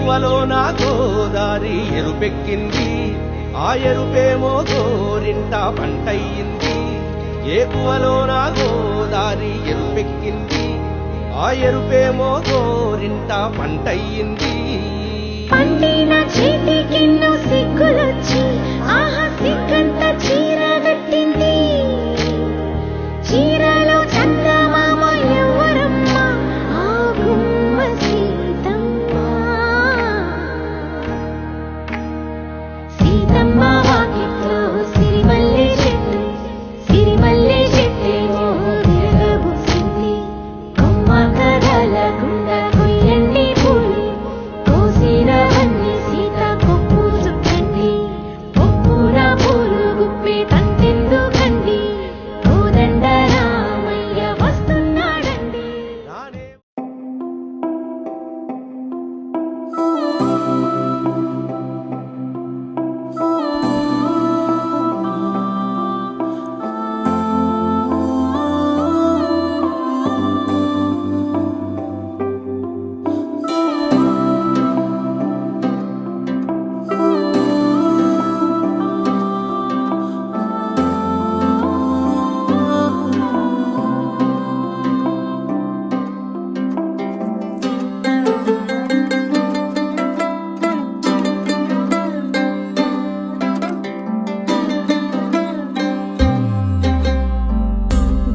ఏకువలో నా గోదారి ఎరుపెక్కింది, ఆ ఎరుపేమో గోరింట పంటయ్యింది. ఏకువలో నా గోదారి ఎరుపెక్కింది, ఆ ఎరుపేమో గోరింట పంటయ్యింది. పండిన చేతికెన్నో సిగ్గులొచ్చి ఆహా సిగ్గంత చీర కట్టింది. చీరలో చందమామ ఎవరమ్మ, ఆ గుమ్మ సీతమ్మ. సీతమ్మ వాకిట్లో సిరిమల్లె చెట్టు, సిరిమల్లె చెట్టేమో విరగబూసింది. కొమ్మ కదలకుండా కొయ్యండి పూలు, కోసినవన్నీ సీత కొప్పు చుట్టండి. కొప్పున పూలు గుప్పే తంతెందుకండి, కోదండ రామయ్య వస్తున్నాడండి.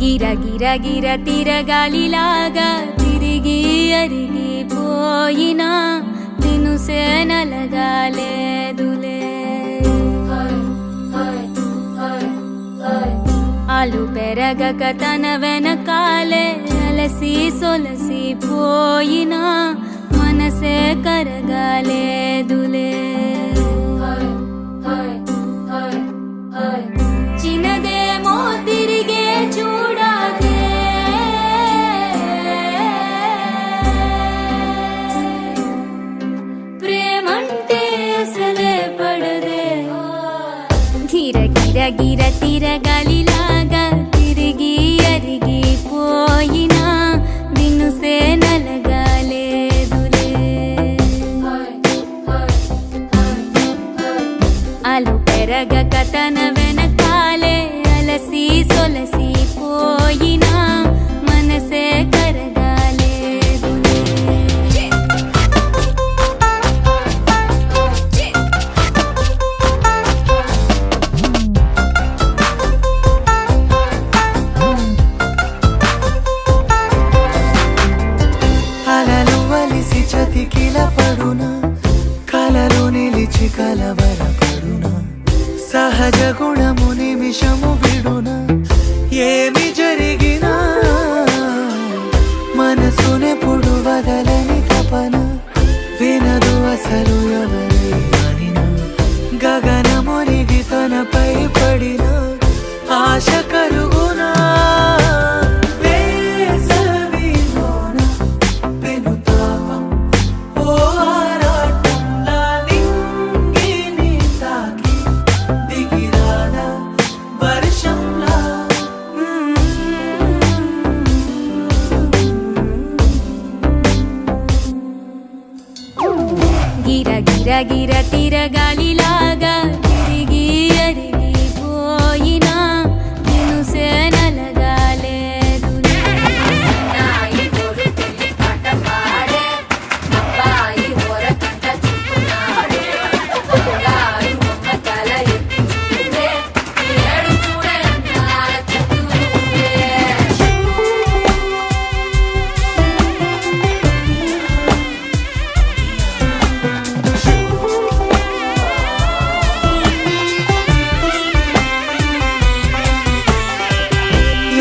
గిర గిర గిర తిరగాలిలాగా తిరిగి అరిగిపోయినా తినుసే నలగాలేదులే. ఆలు పెరగక తన వెనకాలే అలసి సొలసి పోయినా మనసే కరగాలేదులే. చిన్నదేమో తిరిగే చూడాదే, ప్రేమంటే అసలే పడదే. గిర గిర గిర తిరగాలిలాగా తిరిగి అరిగిపోయినా దినుసే నలగాలేదులే. అలు పెరగక తన వెనకాలే అలసి సొలసి పోయినా మనసే కరగాలేదులే. అలలు వలిసి చతికిల పడునా, కలలు నిలిచి కలవరపడునా, సహజ గుణము నిమిషము విడునా. ఏమి జరిగినా మనసునెప్పుడు వదలని తపన, వినదు అసలు ఎవరి అనినా. గగనమునిగి తనపై పడిన ఆశ కలుగునా. వేసవిలోన పెనుతాపం ఓ ఆరాటంలా నింగిని తాకి దిగిరాదా వర్షంలా. గిర గిర గిర తిరగాలిలాగా తిరిగి అరిగిపోయినా దినుసే నలగాలేదులే.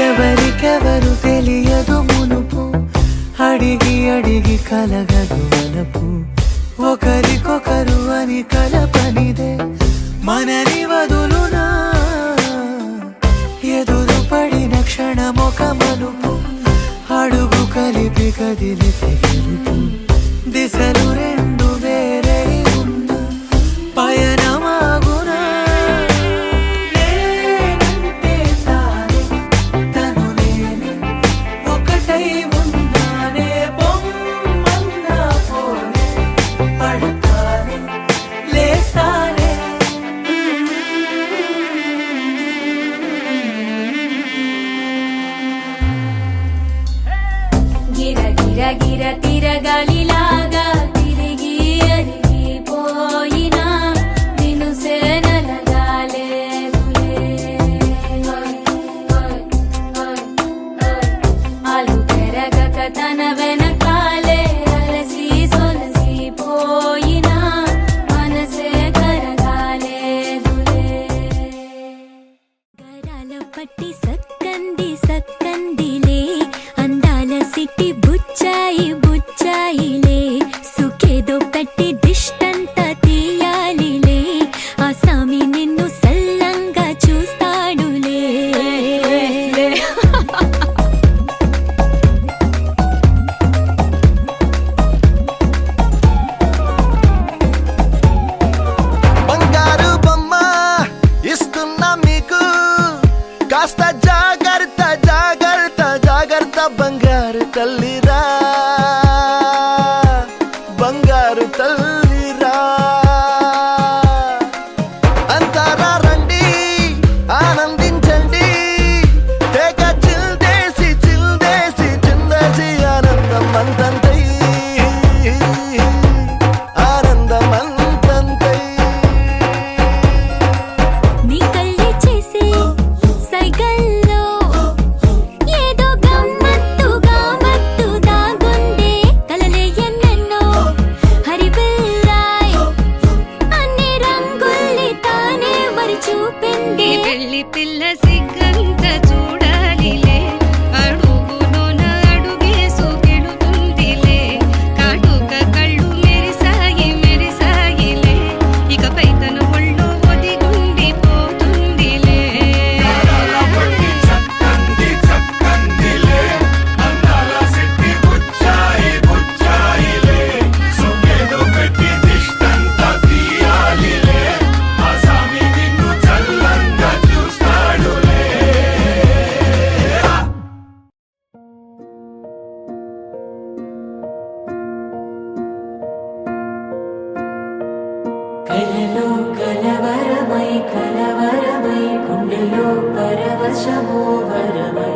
ఎవరికెవరు తెలియదు మునుపు, అడిగి అడిగి కలగదు వలపు. ఒకరికొకరు అని కలపనిదే మనని వదులునా. ఎదురు పడిన క్షణమొక మలుపు, అడుగు కలిపి కదిలితే గెలుపు. దిశలు రెండు వేరే ఉన్న పయనమాగునా. నేనంటే తానే, తను నేనే, ఒకటై ఉన్నానే. బొమ్మన్నా పోనే పడ బంగారు తల్లిరా బంగారు తల్లిరా అంతారా రండి ఆనందించండి తెగ చిల్దేసి చిందేసి ఆనందం అంతంతై ఆనందం అంతంతై నీ కళ్ళే చేసే సైగల్లో ఏదో గమ్మత్తుగా మత్తు దాగుందే కలలే ఎన్నెన్నో హరివిల్లాయ్ అన్ని రంగుల్ని తానే మరి చూపింది పెళ్లి పిల్ల సిగ్గంత చూడాలిలే అడుగులోన అడుగేసుకెళుతుందిలే కాటుక కళ్ళు మెరిసాయిలే ఇకపై తన ఒళ్ళో ఒదిగుండిపోతుందిలే కలలో కలవరమై గుండెలో పరవశమో వరమై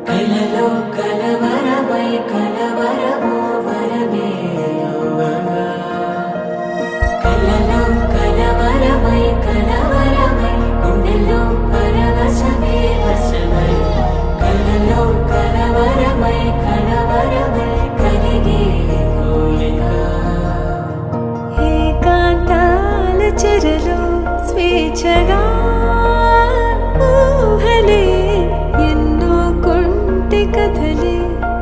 కలలో కలవరమై వరమే యువగా కలలో కలవరమై గుండెలో పరవశమే వశమై కలలో కలవరమై కలిగే కోరిక ఏకాంతాల చెరలో స్వేచ్ఛగా ఊహలే ఎన్నో కొంటి కథలే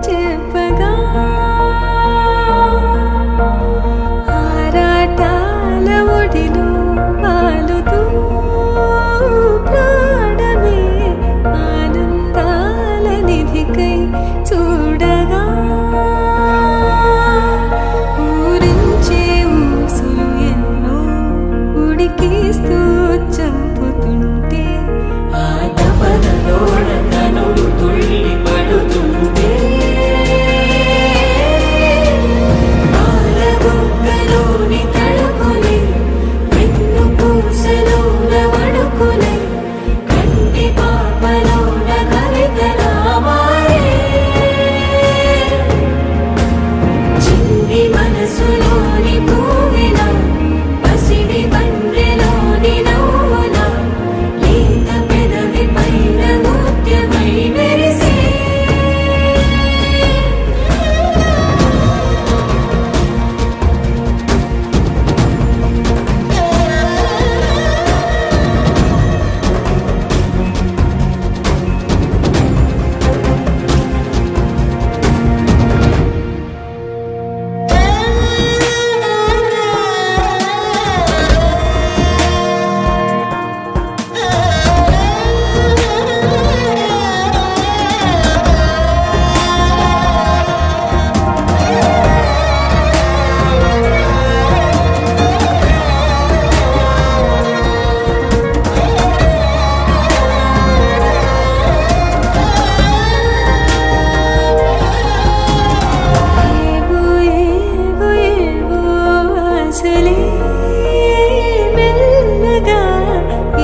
చెప్పగా ఆరాటాల ఒడిలో వాలుతూ ప్రాణమే ఆనందాల నిధికై చూడగా ఊరించే ఊసులు ఎన్నో ఉడికిస్తూ చంపుతుంటే ఆ తపనలోన కనులు తుళ్ళి పడుతుంటే పాలబుగ్గలోని తడుకులే వెన్ను పూసలోన వడుకులే కంటి పాపలోన కవితలా మారే చిన్ని మనసులోని పూవిన పసిడి బండ్రెలోని నవ్వుల లేత పెదవి పైన ముత్యమై మెరిసే ఏవో ఏవో ఏవో ఆశలే మెల్లగా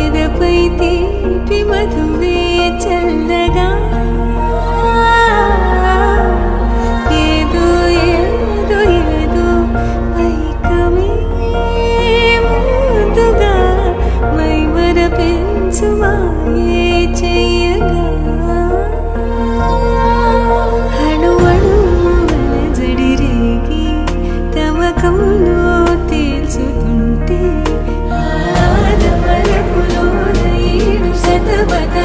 ఎదపై తీపి మధువే చల్లగా ఏదో ఏదో ఏదో పైకమే ముందుగా మైమర పెంచుమాయే చెయ్యగా అణువణువున జడిరేగి తమకంలో తేల్చుతుంటే ఆద పలకులోన 7 శతవత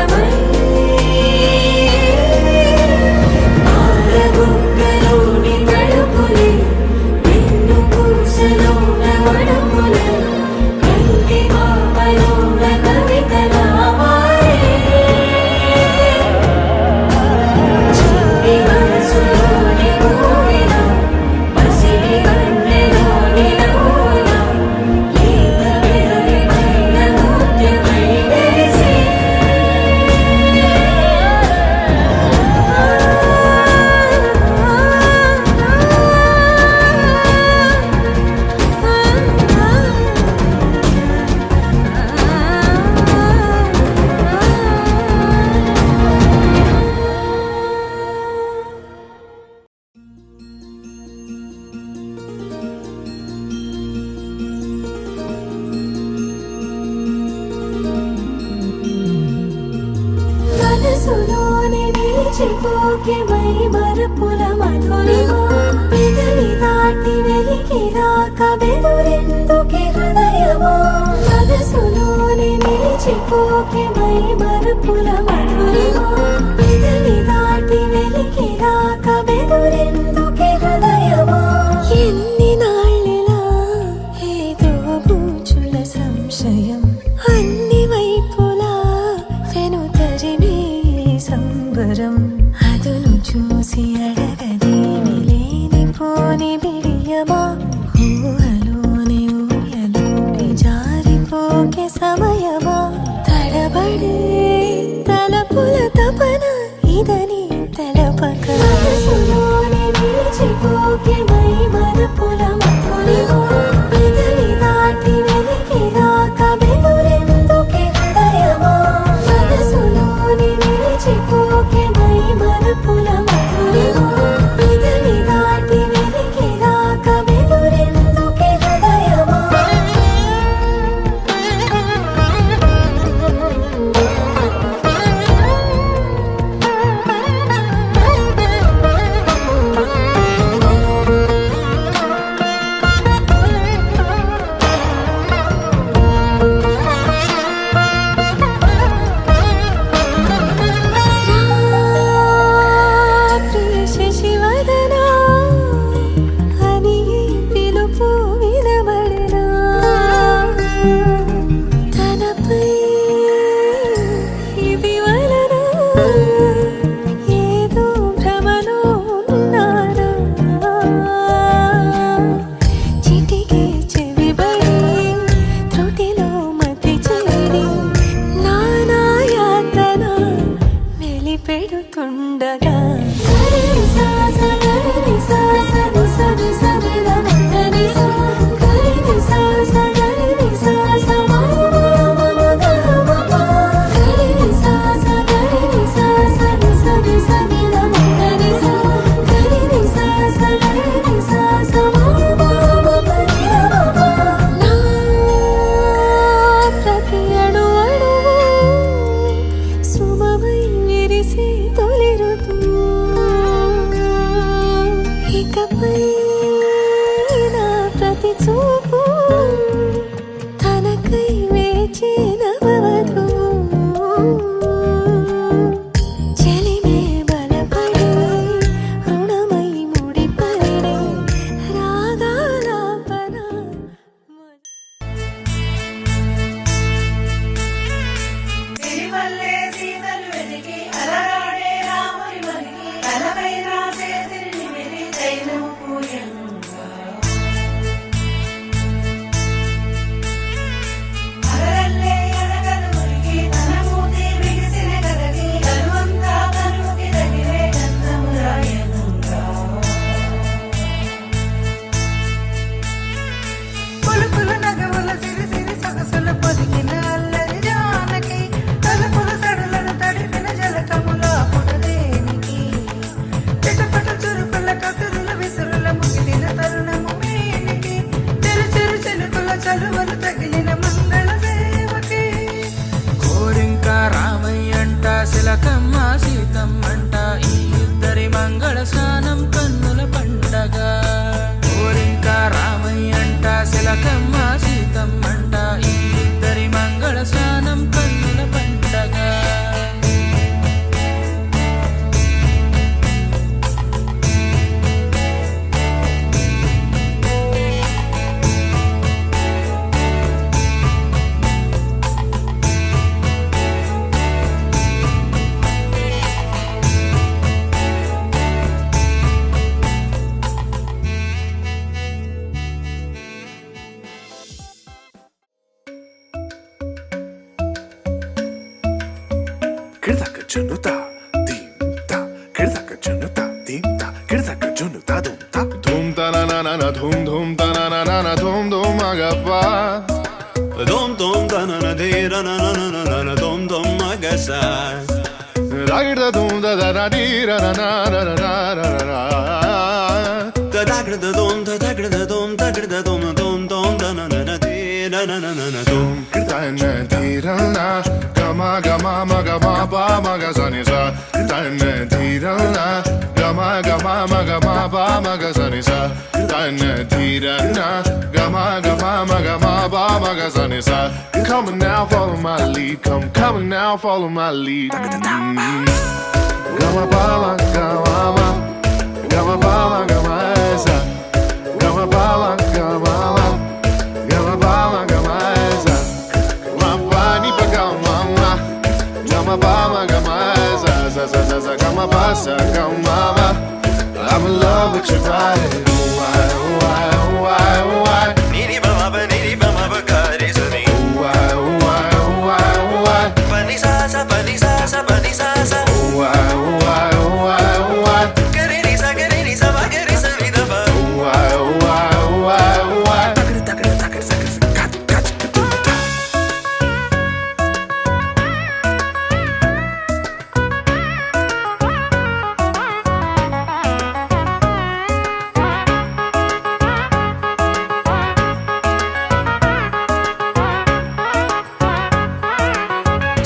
నిలిచిపోకే మై మరపుల మధురిమా పెదవి దాటి వెలికి రాక బెదురెందుకే హృదయమా మనసులోని నిలిచిపోకే మై మరపుల మధురిమా పెదవి దాటి వెలికి రాక బెదురెందుకే హృదయమా ఎన్ని నాళ్ళిలా ఏదో బూచుల సంశయం అన్ని వైపులా వెనుతరిమే సంబరం అదును చూసి అడగదేమి లేనిపోని బిడియమా ఊహలోని ఊయలోకి జారిపోకే సమయమా తడబడే తలపుల తపన ఇదని తలపక మనసులోని నిలిచిపోకే మై మరపుల మధురిమా పెదవి దాటి వెలికి రాక బెదురెందుకే హృదయమా మనసులోని నిలిచిపోకే మై మరపుల మధురిమా పెదవి దాటి వెలికి రాక బెదురెందుకే హృదయమా శశివదనా అని పిలుపు వినబడనా తనపై ఇది వలన ఏదో భ్రమలో ఉన్నారా చిటికే చెవిబడి త్రుటిలో మతి చెడి నానాయాతన వెలిపెడుతుండగా ప్రతి అణు అణువు శుభమై విరిసి తొలి ఋతువు ఇకపై నా ప్రతి చూపు తనకై వేచి నవవధువు చెలిమే బలపడి రుణమై ముడిపడి రాగాలాపన సిరిమల్లె సీతలు వెతికి అలరాడే రాముని మరికి తనపై రాసే తిరిగి దైవము పూజంగా అలరల్లే అడగలు మురికి తన మూతి బిగిసిన కదకి కనువంతా కనుకి తగిలే గంధము రాయనుగా పులుపుల నగవుల సిరి సిరి సొగసుల పొదిగిన అల్లరి జానకి తలుపుల సడులను తడిపిన జలకముల పుటదేనికి పిటపట చురుకుల కసురుల విసురుల ముగిలిన తరుణము మేనికి చెరు చెరు చెలుకుల చలువలు తగిలిన మంగళ సేవకి కోరింక రామయ్యంట శిలకమ్మ సీతమ్మంట ఈ ఇద్దరి మంగళ స్నానం కన్నుల పండగ కోరింక రామయ్యంట శిలకమ్మ సీతమ్మంట ఈ ఇద్దరి మంగళ స్నానం కన్నుల పండగ Kirdaka junuta, dimta. Kirdaka junuta, dimta. Kirdaka junuta, dumta. Dum ta na na na na, dum ta na na na na, dum agappa. Dom dom da na na de ra na na na na na dom magasa. Ragda dum da da da di ra na na na na na na na. Da da gra da dom da gra da dom da gra da dom da na na na de na na na na na dum. Kirtana dhirana, gama gama maga ma pa maga sa ni sa. Kirtana dhirana, gama gama maga ma pa maga sa ni sa. Kirtana dhirana, gama gama maga ma pa maga sa ni sa. Come on now, follow my lead. Come on now, follow my lead. Gama pa maga gama, gama pa maga ma sa. Gama pa maga gama. Gama pa maga ma sa. Gama ni pa gama ma. Gama pa maga ma sa sa sa sa sa. Gama pa sa gama ma. I'm in love with your body. Why, why, why, why? Niri ba ma ba ga re sa ni. Why, why, why, why? Pa ni sa sa pa ni sa sa pa ni sa sa. Why, why, why, why? Ga re ni sa ba ga re sa ni da ba. Why, why, why, why?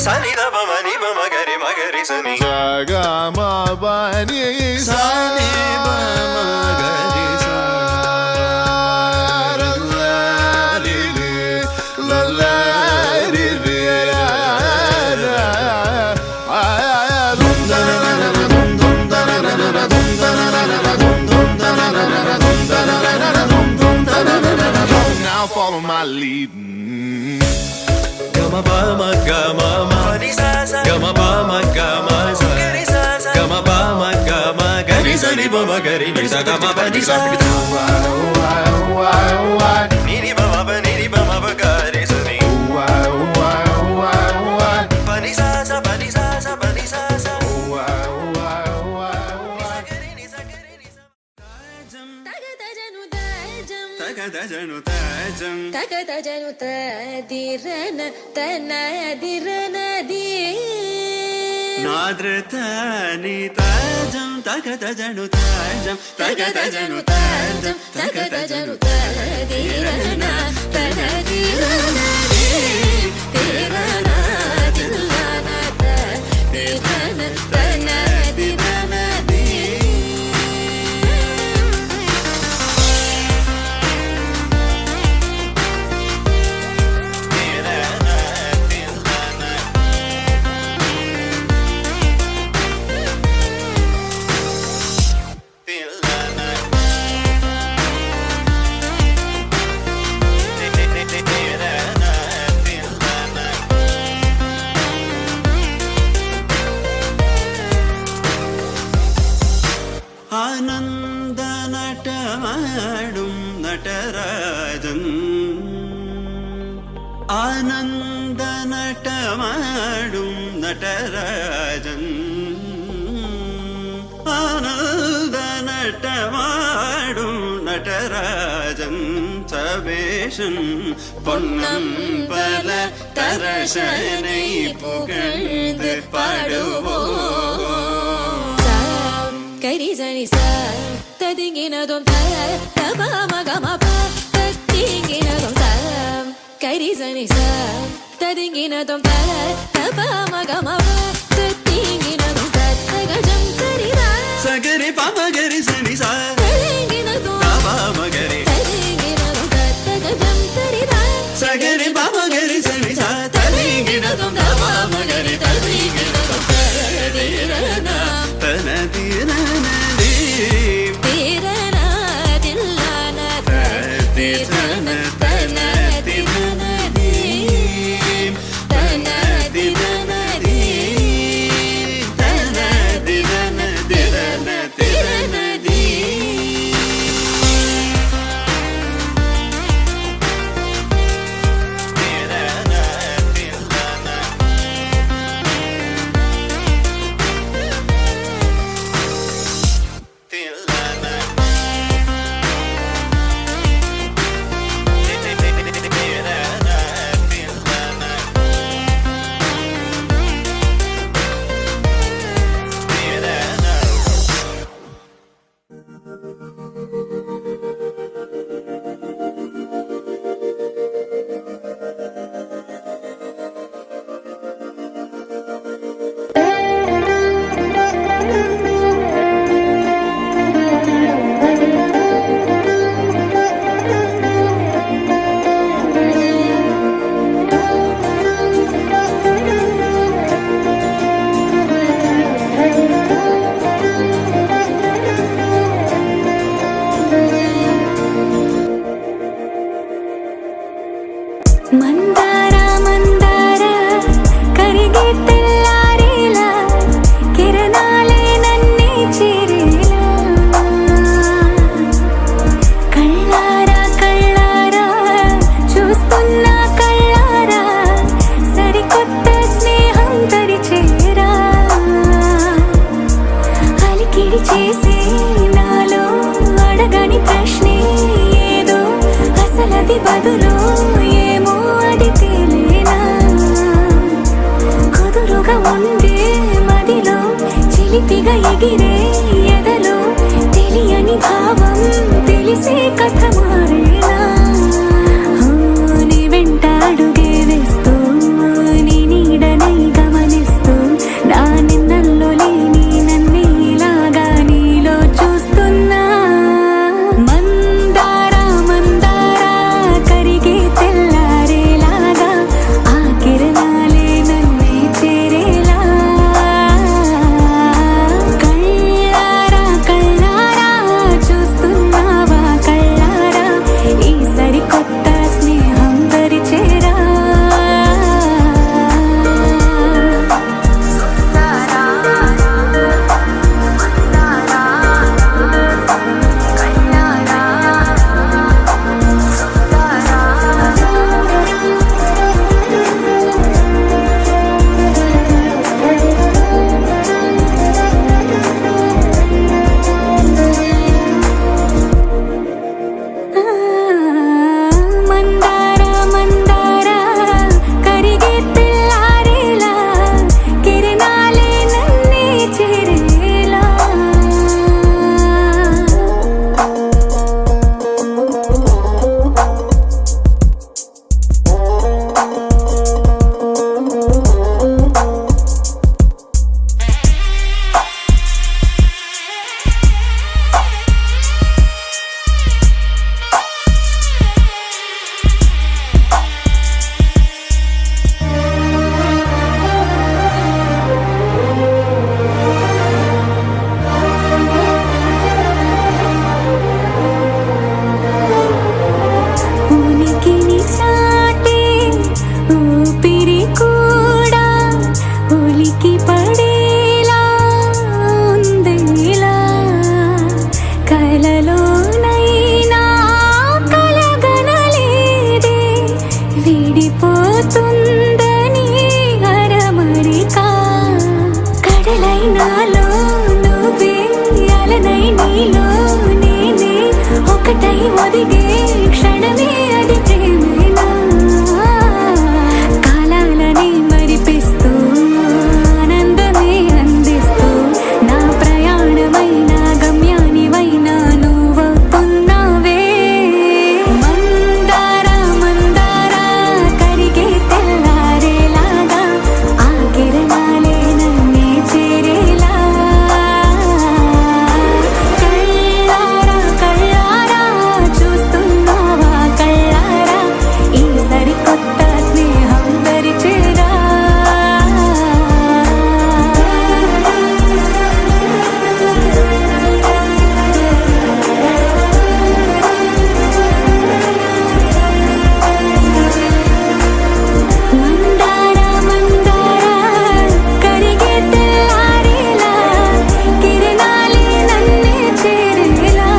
Sa ni da ba ma ni ba ma ga re sa ni. Gama ba ni Sa ni ba ma ga re sa. la la li li la la li li la la. Dum da na na na dum dum da na na na dum da na na na dum dum da na na na dum da na na na dum dum da na na na. Now follow my lead. Gama ba ma ga ma ma. Pa ni sa sa. Gama ba ma ga ma sa. Ga re sa sa. Gama ba ma ga ma ga re sa ni ba ma ga re ni sa gama ba ni sa. Why, why, why, why? Niri ba ma ba ga re sa ni. Why, why, why, why? Pa ni sa sa pa ni sa sa pa ni sa sa. Why, why, why, why? Ga re ni sa ga re ni sa. తగదజను దజం Tagadajanu tajam. తగదజను తదిరన తనదిరనది Nadratani tajam. Tagadajanu tajam. తగదజను తజం తగదజను తదిరన తనదిరనది తిరన తిల్లన తదిరన తనదిరనది ആനന്ദ നടമാടും നടരാജൻ ആനന്ദ നടമാടും നടരാജൻ ആനന്ദ നടമാടും നടരാജൻ സവേശൻ പൊന്നമ്പല തരശனை புகழ்ந்து பாடுவோம். கரிசனி sir ததிங்கினதும் தபமகமப தத்திங்கினதும் தம் கரிசனி sir ததிங்கினதும் தபமகமப தத்திங்கினதும் தகஜம் கரிதா சகரி பமகரி சனி சா ததிங்கினதும் பமகரி ததிங்கினதும் தகஜம் கரிதா சகரி பமகரி சனி சா ததிங்கினதும் பமகரி ததிங்கினதும் ததிரனா தனதிரனதி திரனா தில்லன ததிரன தனதிரனதி தனதிரனதி தனதிரன திரன திரன మందార మందార కరిగే తెల్లారేలా కిరణాలే నన్నే చేరేలా కళ్ళారా కళ్ళారా చూస్తున్నా కళ్ళారా సరికొత్త స్నేహం తరిచేరా అలికిడి చేసే నాలో అడగని ప్రశ్నే ఏదో అసలది బదులు ఏమో అది తేలేనా కుదురుగా ఉండే మదిలో చిలిపిగా ఎగిరే ఎదలో తెలియని భావం తెలిసే కథ మారేనా నీ వెంట అడుగే వేస్తూ నీ నీడనై గమనిస్తూ నా నిన్నల్లో లేని నన్నే ఇలాగా నీలో చూస్తున్నా మందార మందార కరిగే తెల్లారేలాగా ఆ కిరణాలే నన్నే చేరేలా కళ్ళారా కళ్ళారా చూస్తున్నావా కళ్ళారా ఈ సరికొత్త స్నేహం పరిచేరా మందార మందార కరిగే తెల్లారేలా కిరణాలే నన్నే చేరేలా ఉనికిని చాటే ఊపిరి కూడా ఉలికి పడేలా ఉందేలా కలలోనైనా కలగనలేదే విడిపోతుందని అరమరిక కడలైనాలో నువ్వే అలనై నీలో నేనే ఒకటై ఒదిగే క్షణమే అది ప్రేమేనా కాలాలని మరిపిస్తూ ఆనందమే అందిస్తూ నా ప్రయాణమైన గమ్యానివైనా నువ్వవుతున్నావే మందార మందార కరిగే తెల్లారేలాగా ఆ కిరణాలే నన్నే చేరేలా కళ్ళారా కళ్ళారా చూస్తున్నావా కళ్ళారా ఈ సరికొత్త స్నేహం పరిచేరా మందార మందార కరిగే తెల్లారేలా కిరణాలే నన్నే చేరేలా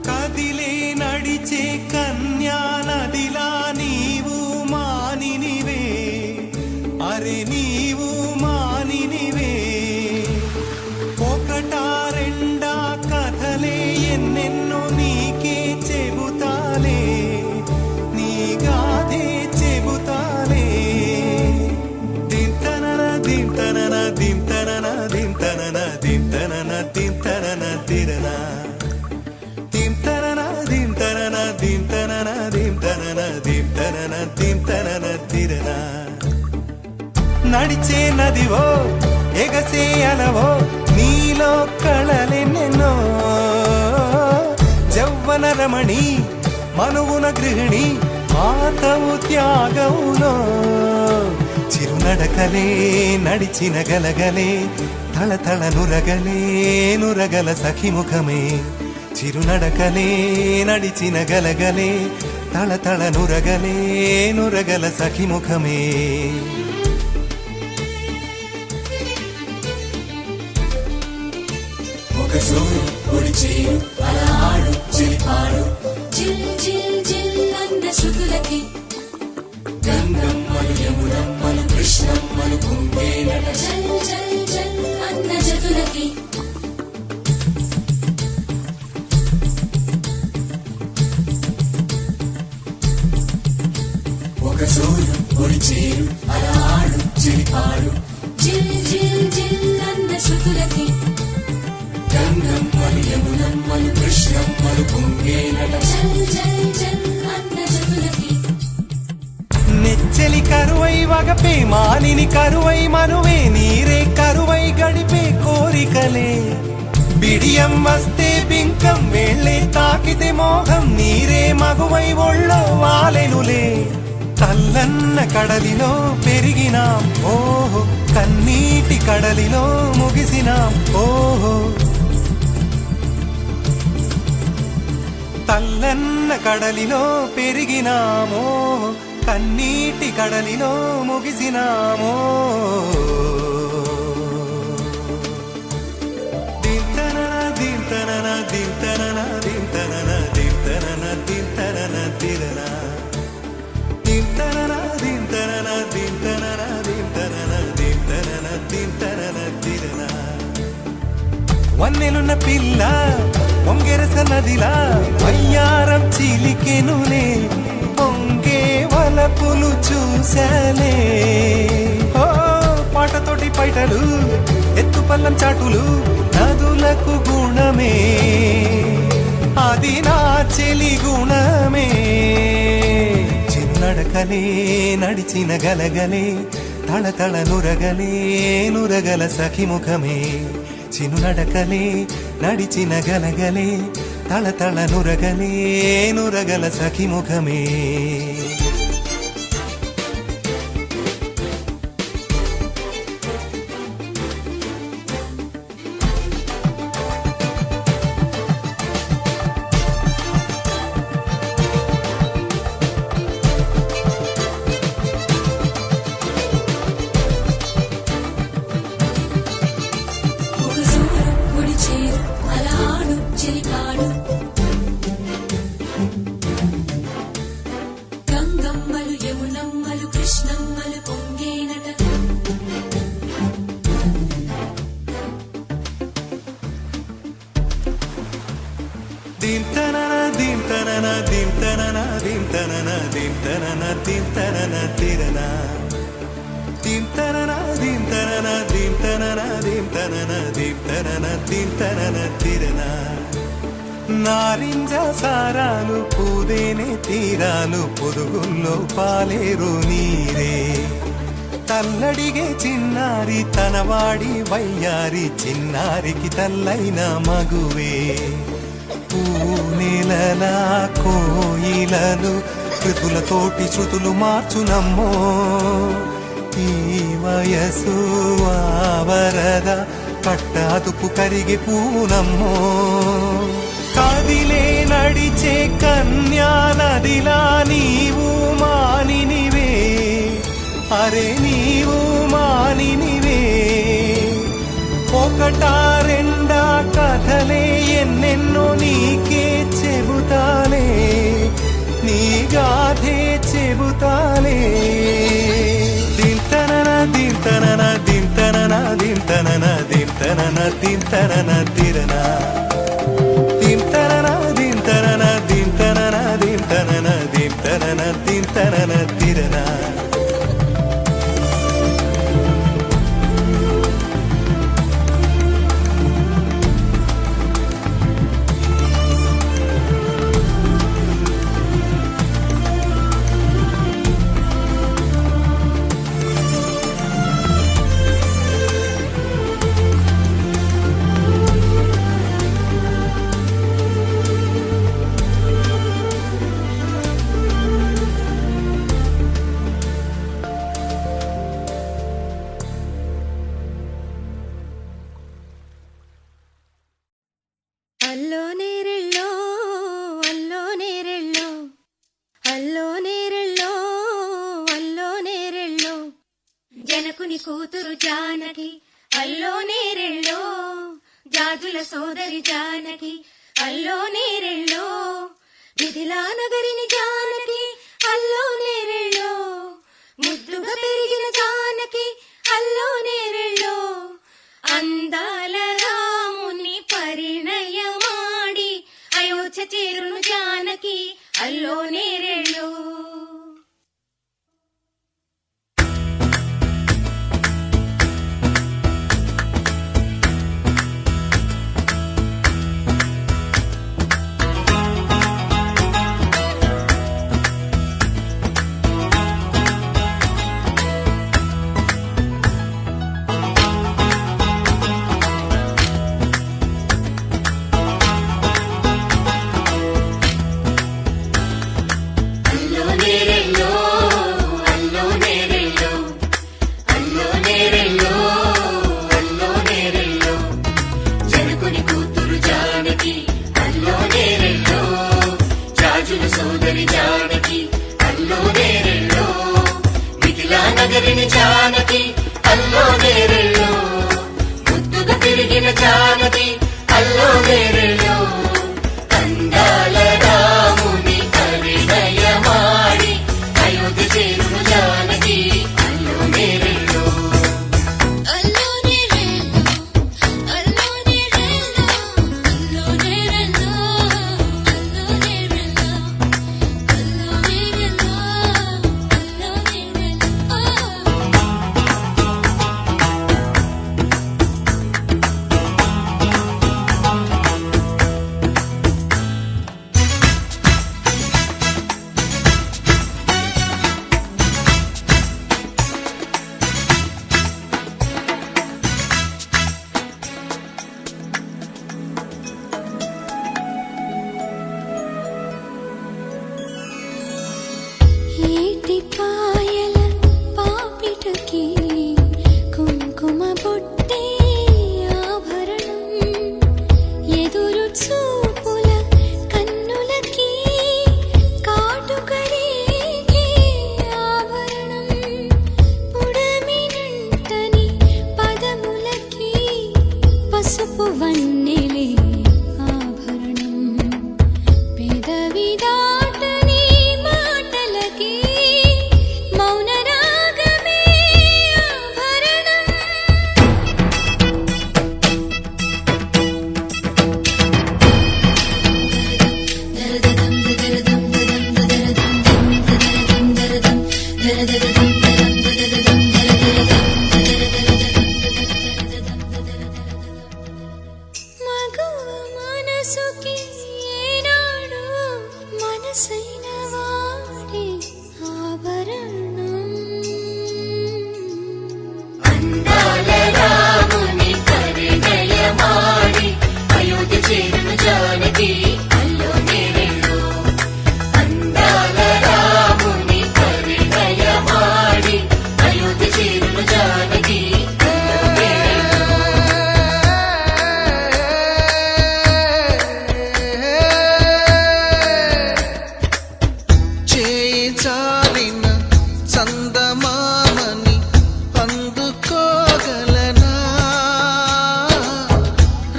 కదిలే నడిచే కన్యా నదిలా నీవు మానినివే అరే నీవు మానినివే ఒకటా రెండా కథలే ఎన్నెన్నో నీకే నడిచే నదివో ఎగసే అలవో నీలో కళలెన్నెన్నో జవ్వన రమణి మనువున గృహిణి మాతవు త్యాగములో చిరునడకలే నడిచిన గలగలే తళతళ నురగలే నురగల సఖిముఖమే చిరునడకలే నడిచిన గలగలే తళతళ నురగలే నురగల సఖిముఖమే జిల్ జిల్ జిల్ అన్న శృతులకి గంగమ్మలు యమునమ్మలు కృష్ణమ్మలు పొంగేనట జల్ జల్ జల్ అన్న జతులకి ఒక సూరు ఒడి చేరు అలా ఆడు చిలిపాడు జిల్ జిల్ జిల్ అన్న శృతులకి గంగమ్మలు యమునమ్మలు కృష్ణమ్మలు పొంగేనట జల్ జల్ జల్ అన్న జతులకి నెచ్చలి కరువై వగపే మానిని కరువై మనువే నీరే కరువై గడిపే కోరికలే బిడియం వస్తే బింకం వేళ్ళే తాకితే మోహం నీరే మగువై ఒళ్ళో వాలెనులే తల్లన్న కడలిలో పెరిగినాం ఓహో కన్నీటి కడలిలో ముగిసినాం ఓహో తల్లన్న కడలిలో పెరిగినామో కన్నీటి కడలిలో ముగిసినామో దింతనన దింతనన దింతనన దింతనన దింతనన దింతనన దిరన దింతనన దింతనన దింతనన దింతనన దింతనన దింతనన దిరన వన్నెలున్న పిల్ల పొంగెరస నదిలా వయ్యారం చిలికెనులే పొంగే వలపులు చూసలే ఓ పాటతోటి పైటలు ఎత్తు పల్లం చాటులు నదులకు గుణమే అది నా చెలి గుణమే చిన్నడకలే నడిచిన గలగలే తళతళ నురగలే నురగల సఖిముఖమే చినునడకలే నడిచిన గలగలే తళతళ నురగలే నురగల సఖిముఖమే ఒక సూరు ఒడి చేరు అలా ఆడు చిలిపాడు గంగమ్మలు యమునమ్మలు కృష్ణమ్మలు పొంగేనట దింతనన దింతనన దింతనన దింతనన దింతనన దింతనన తిరన దింతనన దింతనన దింతనన దింతనన దింతనన దింతనన తిరన నారింజ సారాలు పూదేనే తీరాలు పొరుగుల్లో పాలేరు నీరే తల్లడిగే చిన్నారి తనవాడి వయ్యారి చిన్నారికి తల్లైన మగువే పూనెలలా కోయిలలు కృతులతోటి శృతులు మార్చునమ్మో ఈ వయసు ఆవరద కట్టాదుపు కరిగి పూనమ్మో కదిలే నడిచే కన్యా నదిలా నీవు మానినివే అరే నీవు మానినివే ఒకటా రెండా కథలే ఎన్నెన్నో నీకే చెబుతాలే నీ గాథే చెబుతాలే దింతనన దింతనన దింతనన దింతనన దింతనన దింతనన తిరన దింతనన దింతనన దింతనన దింతనన దింతనన దింతనన తిరన కూతురు జానకి అల్లో నేరెళ్ళో జాజుల సోదరి జానకి అల్లో నేరెళ్ళో మిథిలా నగరిని జానకి అల్లో నేరెళ్ళో ముద్దుగా పెరిగిన జానకి అల్లో నేరెళ్ళో అందాల రాముని పరిణయమాడి అయోధ్య చేరును జానకి అల్లో నేరెళ్ళో జానకి అల్లో నేరెళ్ళో ముద్దుగా తిరిగిన జానకి అల్లో నేరెళ్ళో అందాల రాముని పరిణయమాడి అయోధ్య చేరును జానకి అల్లో నేరెళ్ళో అల్లో నేరెళ్ళో అల్లో నేరెళ్ళో అల్లో నేరెళ్ళో అల్లో నేరెళ్ళో అల్లో నేరెళ్ళో అల్లో నేరెళ్ళో ఏటిపాయల పాపిటకి కుంకుమ బొట్టే ఆభరణం ఎదురు చూపుల కన్నులకి కాటుకరేగే ఆభరణం పుడమినంటని పదములకి పసుపు వన్నెలే ఆభరణం పెదవి దాటని మాటలకి మౌన రాగమే ఆభరణం మగువ మనసుకి ఏనాడు మనసైన వాడి ఆభరణం అందాల రాముని పరిణయమాడి అయోధ్య చేరును జానకి అల్లో నేరెళ్ళో అందాల రాముని పరిణయమాడి అయోధ్య చేరును జానకి అల్లో నేరెళ్ళో చేయి చాలిన చందమామని అందుకోగలనా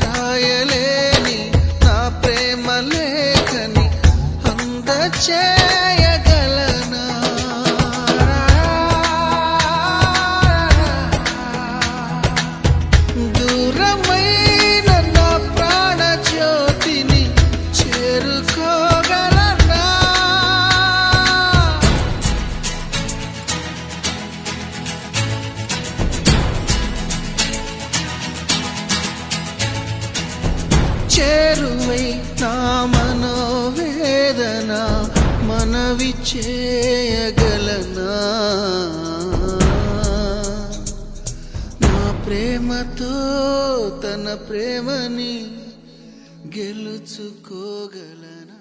రాయలేని నా ప్రేమ లేఖని అందచేయగలనా దూరమైన నా ప్రాణ జ్యోతిని చేరుకోగలనా చేరువై నా మనోవేదన మనవి చేయగలనా నా ప్రేమతో తన ప్రేమని గెలుచుకోగలనా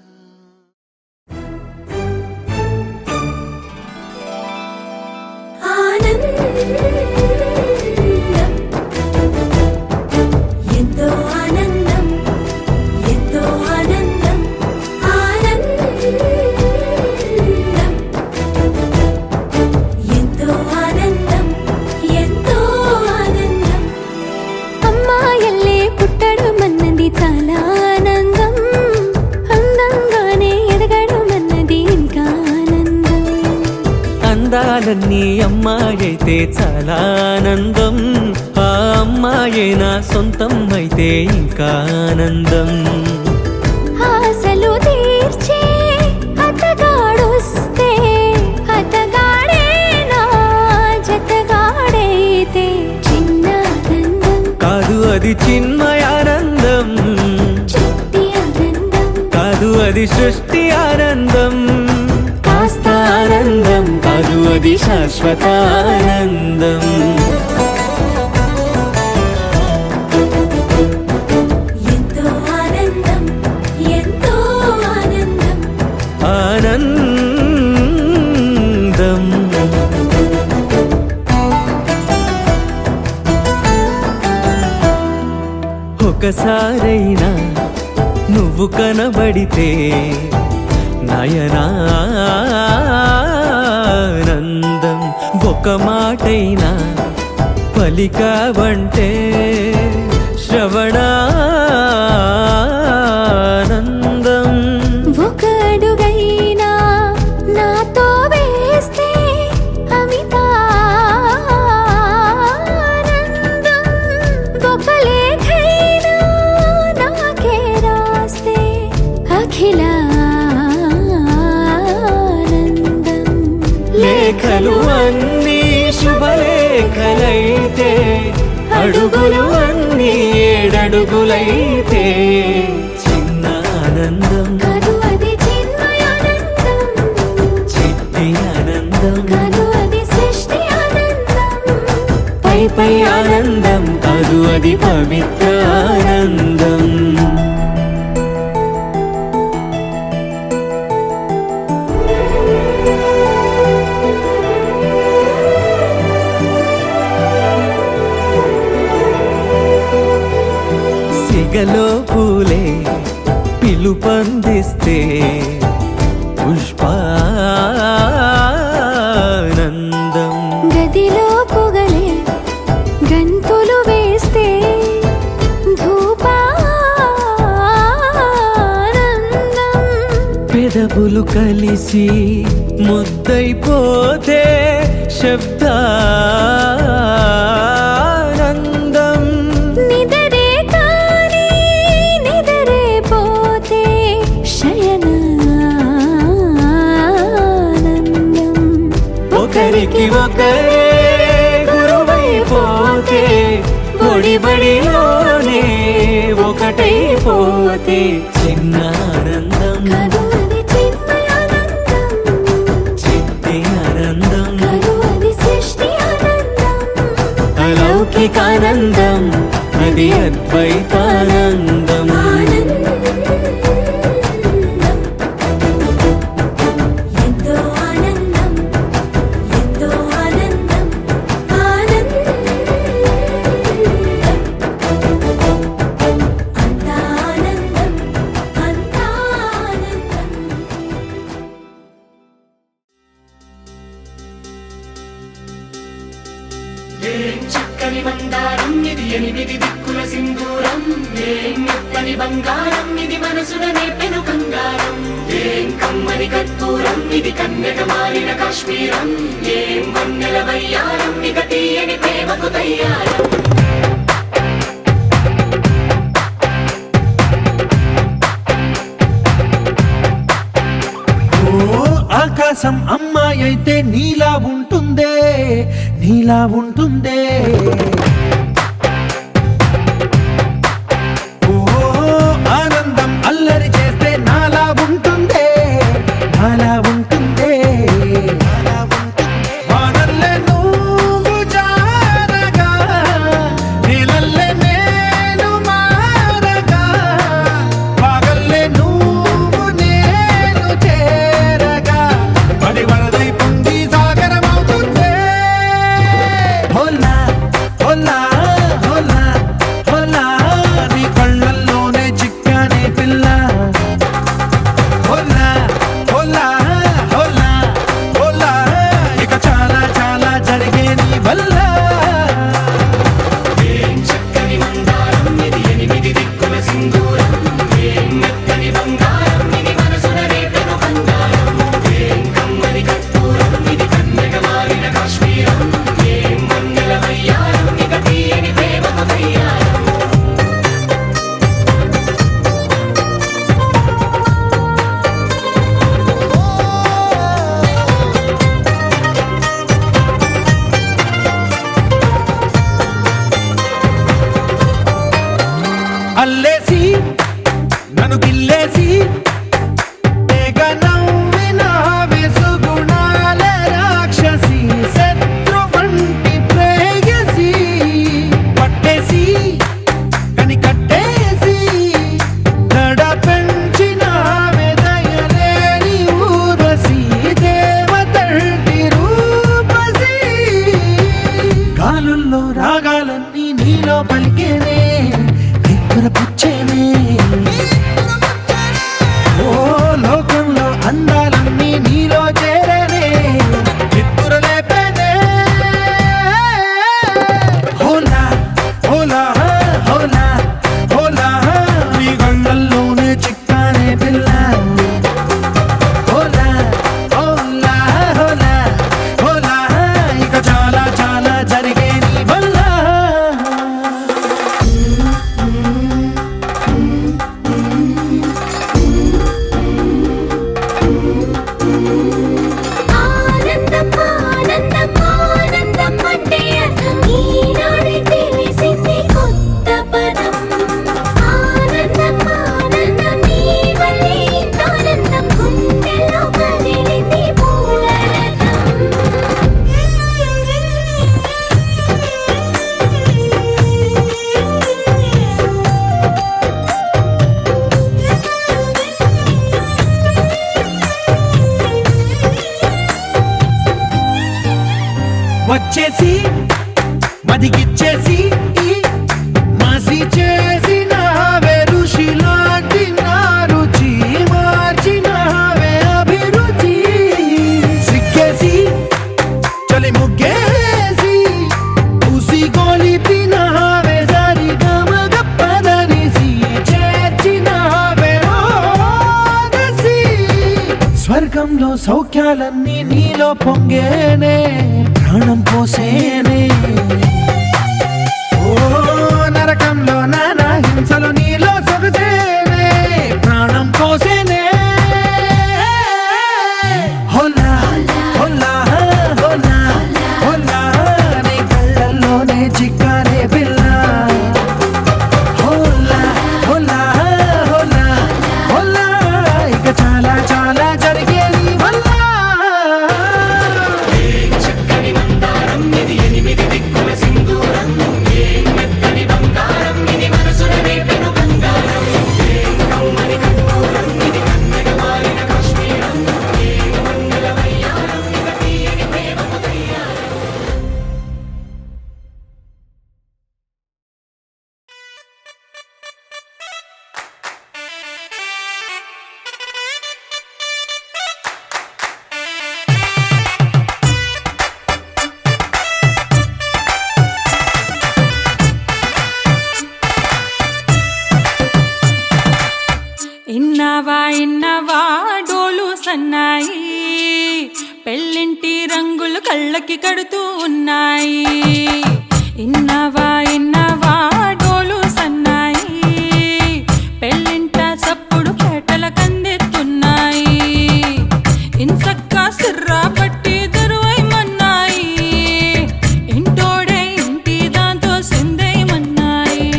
ఎంతో ఆనందం ఎంతో ఆనందం ఆనందం ఎంతో ఆనందం ఎంతో కాలన్నీ అమ్మాయైతే చాలా ఆనందం, ఆ అమ్మాయే నా సొంతం అయితే ఇంకా ఆనందం. ఆశలు తీర్చే అతగాడొస్తే అతగాడే నా జతగాడైతే చిన్న ఆనందం కాదు అది చిన్మయానందం, చిట్టి ఆనందం కాదు అది సృష్టి ఆనందం, కాస్త ఆనందం కాదు అది శాశ్వత ఆనందం. ఎంతో ఆనందం ఎంతో ఆనందం ఆనందం. ఒకసారైనా నువ్వు కనబడితే నయనానందం, ఒక మాటైనా పలికావంటే శ్రవణానందం. ఒక అడుగైనా నాతో వేస్తే అమితానందం, ఒక లేఖైనా నాకే రాస్తే అఖిలానందం. లేఖలు అన్నీ శుభలేఖలైతే, అడుగులు అన్నీ ఏడడుగులైతే చిన్న ఆనందం కాదు అది చిన్మయానందం, చిట్టి ఆనందం కాదు అది సృష్టి ఆనందం. పై పై ఆనందం కాదు అది పవిత్ర ఆనందం. సిగలో పూలే పిలుపందిస్తే పుష్పానందం, గదిలో పొగలే గంతులు వేస్తే ధూపానందం. పెదవులు కలిసి ముద్దైపోతే శబ్దానందం, నిదరే కాని నిదరే పోతే శయనానందం. ఒకరికి ఒకరే గురువైపోతే ఒడిబడిలోనే ఒకటైపోతే చిన్న ఆనందం కాదు అది చిన్మయానందం, చిట్టి ఆనందం కాదు అది సృష్టి ఆనందం. అలౌకికానందం అది అద్వైతానందం. ఎంతో ఆనందం ఎంతో ఆనందం ఆనందం. అంతా ఆనందం అంతా ఆనందం. ఏం చక్కని మందారం ఇది ఎనిమిది దిక్కుల సింధూరం, ఏం మెత్తని బంగారం ఇది మనసున నేపెను కంగారం, ఏం కమ్మని కర్పూరం ఇది కన్యక మారిన కాశ్మీరం, ఏం వన్నెల వయ్యారం ఇక తీయని ప్రేమకు తయ్యారం. ఆకాశం అమ్మాయి అయితే నీలా ఉంటుందే, నీలా ఉంటుందే. ఓ ఆనందం అల్లరి చేస్తే నాలా ఉంటుందే, నాలా ఉంటుందే. వానల్లే నువ్వు జారగా, నీలల్లే నేను మారగా, పగల్లే నువ్వు నేను చేరగా, పడి వరదై పొంగి సాగరమవుతుందే. హోలా హోలా ఆనందం ఆనందం ఆనందం అంటే అర్థం ఈనాడే తెలిసింది కొత్త పదం ఆనందం ఆనందం నీ వల్లే ఇంత ఆనందం గుండెలో కదిలింది పూలరథం వచ్చేసి మదిగిచ్చేసి మాసి చేసిన ఋషిలాంటి నా రుచి మార్చినవే అభిరుచి సిగ్గేసి చలి ముగ్గేసి ఉసి గొలిపినవే సరి గమగప్పదనిసి చేర్చినవే ఓదసి స్వర్గంలో సౌఖ్యాలన్నీ నీలో పొంగేనే ప్రాణం పోసేనే ఓ నరకంలో నానా హింసలో నీలో సొగసేనే ప్రాణం పోసేనే హోలా హోలా హోలా హోలా నీ కళ్ళల్లోనే చిక్కారే పిల్ల హోలా హోలా హోలా హోలా ఇక చాలా చాలా జరిగేది వల్ల చక్కని మందారం ఇది ఎనిమిది దిక్కుల సింధూరం ఏం మెత్తని బంగారం ఇది మనసున రేపెను బంగారం ఏం కమ్మని కర్పూరం ఇది కన్నెగ మారిన కాశ్మీరం ఏం మంగళ వయ్యారం ఇక తీయని ప్రేమకు తయ్యారం ఇన్నవా డోలు సన్నాయి పెళ్ళింటి రంగులు కళ్ళకి కడుతూ ఉన్నాయి ఇన్నవా డోలు సన్నాయి పెళ్ళింట చప్పుడు పేటల కందెత్తున్నాయి ఇన్సక్క సిర్రా పట్టి దరువైమన్నాయి ఇంటోడే ఇంటి దాంతో సిందేయమన్నాయి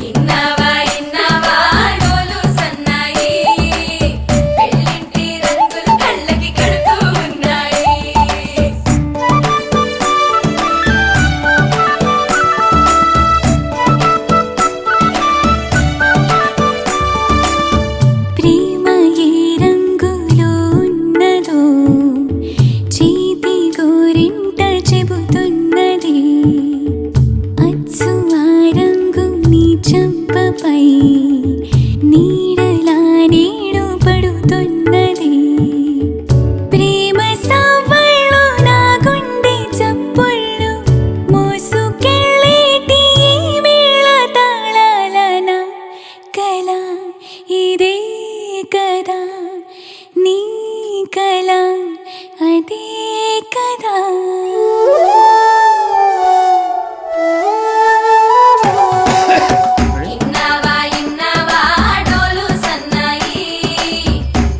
ఇన్నవా ఇన్నవా డోలు సన్నాయి పెళ్ళింటి రంగులు కళ్ళకి కడుతూ ఉన్నాయి ప్రేమ ఏ రంగులో ఉన్నదో చేతి గోరింట చెబుతున్నది అచ్చు ఆ రంగు నీ చెంపపై నీడలా నీడు పడుతున్నది ప్రేమ సవ్వళ్ళు నా గుండె చప్పుళ్ళు మోసుకెళ్ళేటి ఈ మేళ తాళాలన కళ ఇదే కదా నీ కళ అదే కదా ఇన్నవా ఇన్నవా డోలు సన్నాయి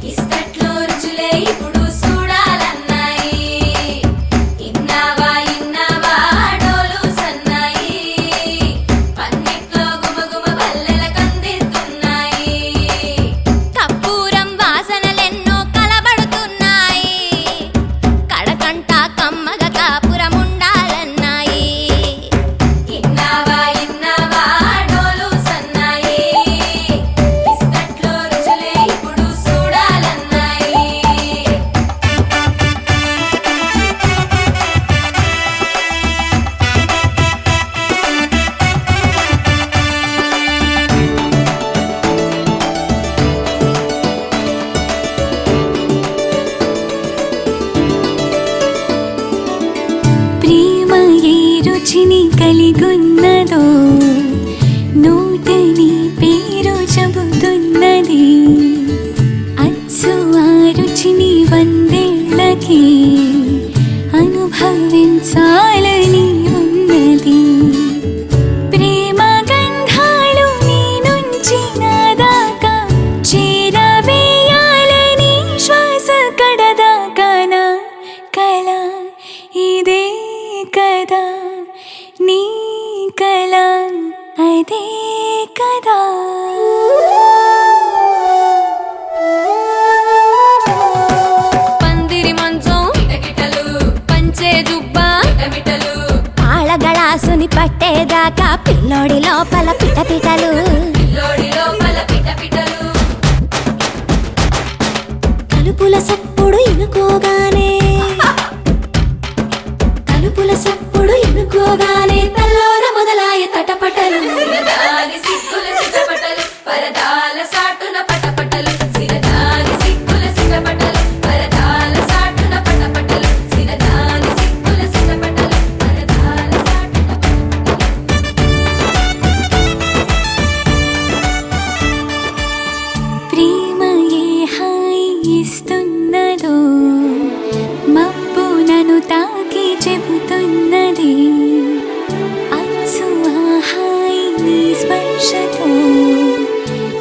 ఇస్తట్లో రుచులే ఇప్పుడు చూడాలన్నాయి ఇన్నవా ఇన్నవా డోలు సన్నాయి పన్నెట్లో గుమగుమ పల్లెల కందిస్తున్నాయి కప్పూరం వాసనలెన్నో కలబడుతున్నాయి కడకంట కమ్మగ కాపురం ఉండాలన్నాయి ఇన్నవా ఇన్నవా డోలు సన్నాయి ఇస్తట్లో రుచులే ఇప్పుడు చూడాలన్నాయి ప్రేమ ఏ రుచిని కలిగున్నదో నోటని పేరు చెబుతున్నది అచ్చు ఆ రుచిని వందేళ్ళకి అనుభవించాలని ఉన్నది ప్రేమ గంధాలు నీ నుంచి నా దాకా చేరవేయాలని శ్వాస తలుపుల సప్పుడు ఇనుకోగానే తల్లోన మొదలాయ తటపటలు సిరదాని సిగ్గుల సిటపటలు పరదాల సాటున పటపటలు సిరదాని సిగ్గుల సిటపటలు పరదాల సాటున పటపటలు సిరదాని సిగ్గుల సిటపటలు పరదాల సాటున ప్రేమ ఏ హాయి ఇస్తున్నదో మబ్బు నన్ను తాకి చెబుతున్నది అచ్చు ఆ హాయి నీ స్పర్శతో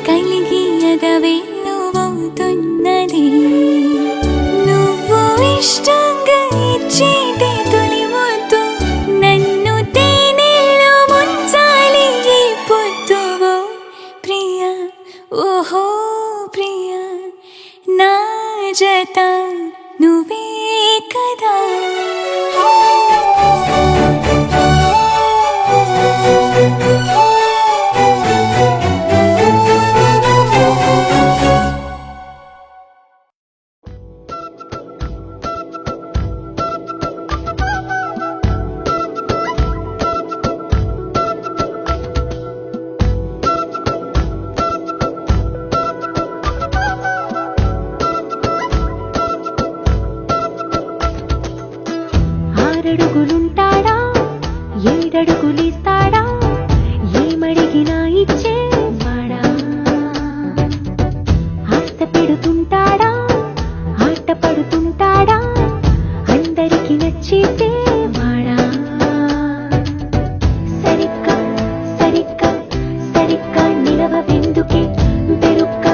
కలిగి ఎదవెన్నువవుతున్నది నువ్వు ఇష్టంగా ఇచ్చేటి తొలి ముద్దు నన్ను తేనెల్లో ముంచాలి ఈ పొద్దువో ప్రియా ఓహో ప్రియా నా జత నువ్వే కదా ఆరడుగులుంటాడా ఏడడుగులిస్తాడా ఏమడిగినా ఇచ్చేవాడా ఆశ పెడుతుంటాడా ఆట పడుతుంటాడా అందరికి నచ్చితేవాడా సరిగ్గా సరిగ్గా సరిగ్గా నిలవెందుకే బెరుక్క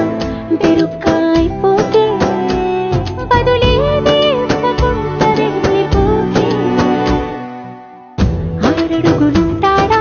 బెరుక్క అయిపోతే బదులేది ఇవ్వకుండా వెళ్ళిపోతే ఆరడుగులుంటాడా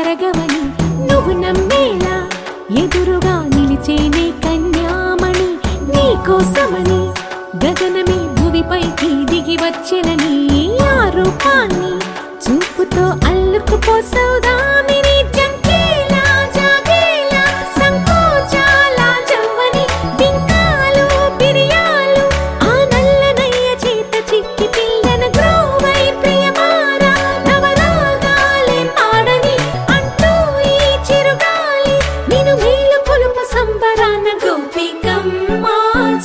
కరగవని నువ్వు నమ్మేలా ఎదురుగా నిలిచేనే కన్యామణి నీకోసమని గగనమే భువిపైకి దిగి వచ్చెనని ఆ రూపాన్ని చూపుతో అల్లుకుపోసౌదామిని జంకేలా జాగేలా సంకోచాల జవ్వని బింకాలు బిరియాలు ఆ నల్లనయ్య చేత చిక్కి పిల్లన గ్రోవై ప్రియమారా నవరాగాలే పాడని అంటూ ఈ చిరుగాలి నిన్ను మేలు కొలుపు సంబరాన గోపికమ్మ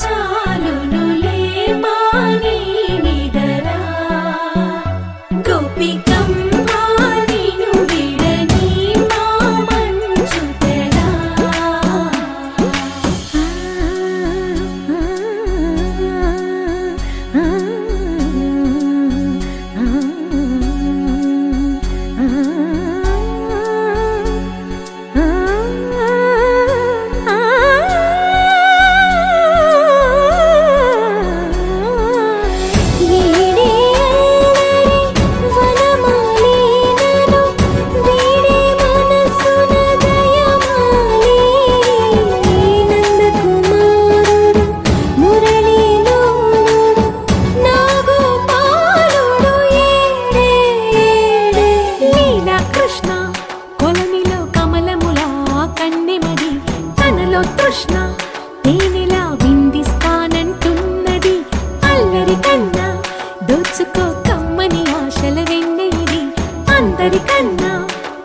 చాలునులే మాని నిదరా గోపికమ్మ నిన్ను విడని మా మంచు తెరా కొలనిలో కమలములా కన్నెమది తనలో తృష్ణ తేనెలా విందిస్తానంటున్నది అల్లరి కన్నా దోచుకో కమ్మని ఆశల వెన్నెయిది అందరికన్నా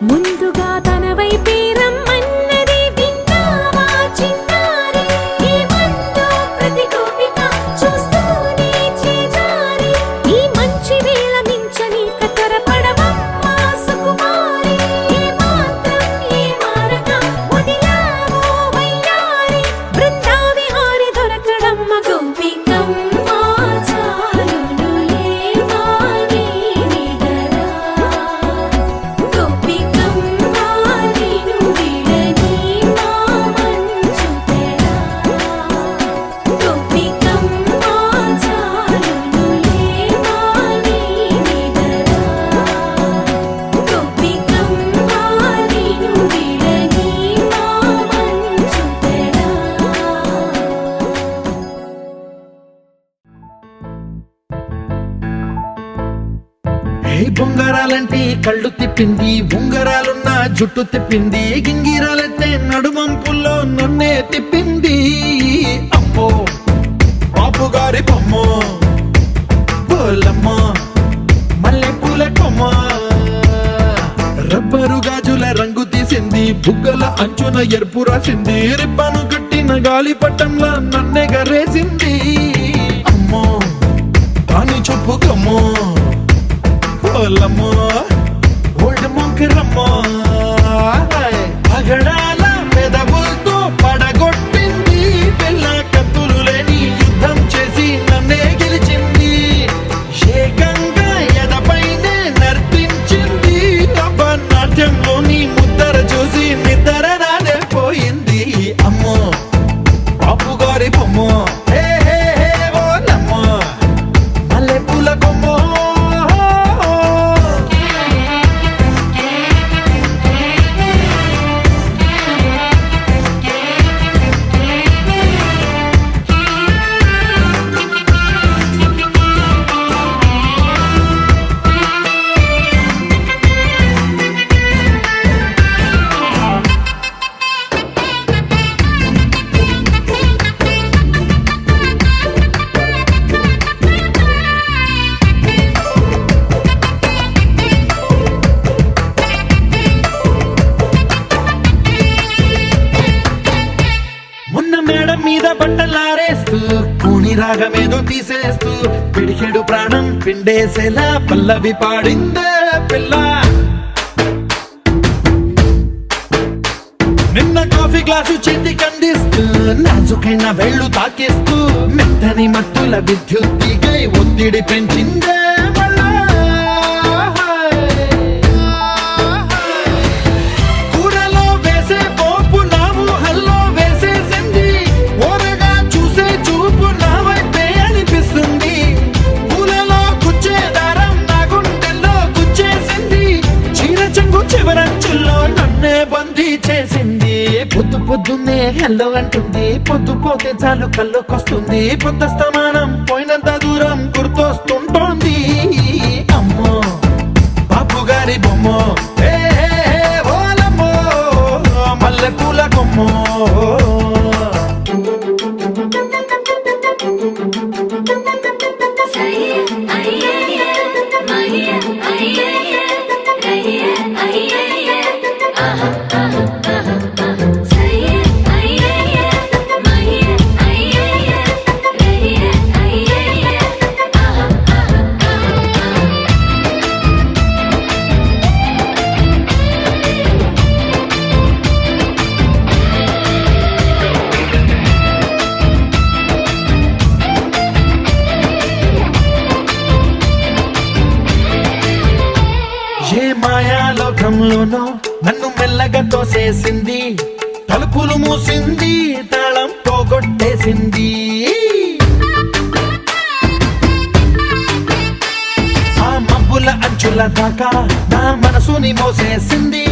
ముందుగా తన వైపే రమ్మన్నది విన్నావా చిన్నారి ఏమందో ప్రతి గోపిక చూస్తూనే చేజారి ఈ మంచి వేళ మించని కతరపడవమ్మా సుకుమారి ఏ మాత్రం ఏ మారక వదిలావో వయ్యారి బృందావిహారి దొరకడమ్మ గోపికమ్మ చాలునులే మాని నిదరా గోపికమ్మ నిన్ను విడని మా మంచు తెరా గోపికమ్మ చాలునులే మాని నిదరా గోపికమ్మ నిన్ను విడని మా మంచు తెరా హే బొంగరాలంటే కళ్ళు తిప్పింది బొంగరాలున్న జుట్టు తిప్పింది గింగిరాలెత్తే నడుమంపుల్లో నన్నే తిప్పింది అమ్మో బాపు గారి బొమ్మ బోలమ్మ మల్లె పూల కొమ్మ రబ్బరు గాజుల రంగు తీసింది బుగ్గల అంచున ఎరుపు రాసింది రిబ్బను కట్టిన గాలి పట్టంలా నన్నే గరేసింది అమ్మో దాని చెప్పుకమ్మో ఓలమ్మో ఓల్డ్ మొంకరమ్మో పగడాల పెదవులతో పడగొట్టింది పిల్ల కత్తులు లేని యుద్ధం చేసి నన్నే గెలిచింది ఏకంగా ఎదపైనే నర్తించింది అబ్బ నాట్యంలోని ముద్దర చూసి నిద్ర నానే పోయింది అమ్మో బాపు గారి బొమ్మ హే హే హే ఓలమ్మో మల్లె పూల కొమ్మో మొన్న మేడం మీద బట్టలారేస్తూ కూని రాగమేదో తీసేస్తూ పిడికెడు ప్రాణం పిండేసేలా పల్లవి పాడిందే పిల్ల నిన్న కాఫీ గ్లాసు చేతి కందిస్తూ నాజుకైన వేళ్ళు తాకేస్తూ మెత్తని మత్తుల విద్యుత్తిగై ఒత్తిడి పెంచిందే మళ్ళా కూరలో వేసే పోపు నా ఊహల్లో వేసేసింది ఓరగా చూసే చూపు నా వైపే అనిపిస్తుంది పూలలో గుచ్చే దారం నా గుండెల్లో గుచ్చేసింది చీర చెంగు చివరంచుల్లో శుద్ధి చేసింది పొద్దు పొద్దున్నే హెల్లో అంటుంది పొద్దు పోతే చాలు కళ్ళొకొస్తుంది పొద్దస్తమానం పోయినంత దూరం గుర్తొస్తుంటోంది అమ్మో బాపు గారి బొమ్మ ఏ ఓలమ్మో మల్లె పూల కొమ్మో ఏ మాయాలోకంలోనో నన్ను మెల్లగా తోసేసింది తలుపులు మూసింది తాళం పోగొట్టేసింది ఆ మబ్బుల అంచుల దాకా నా మనసుని మోసేసింది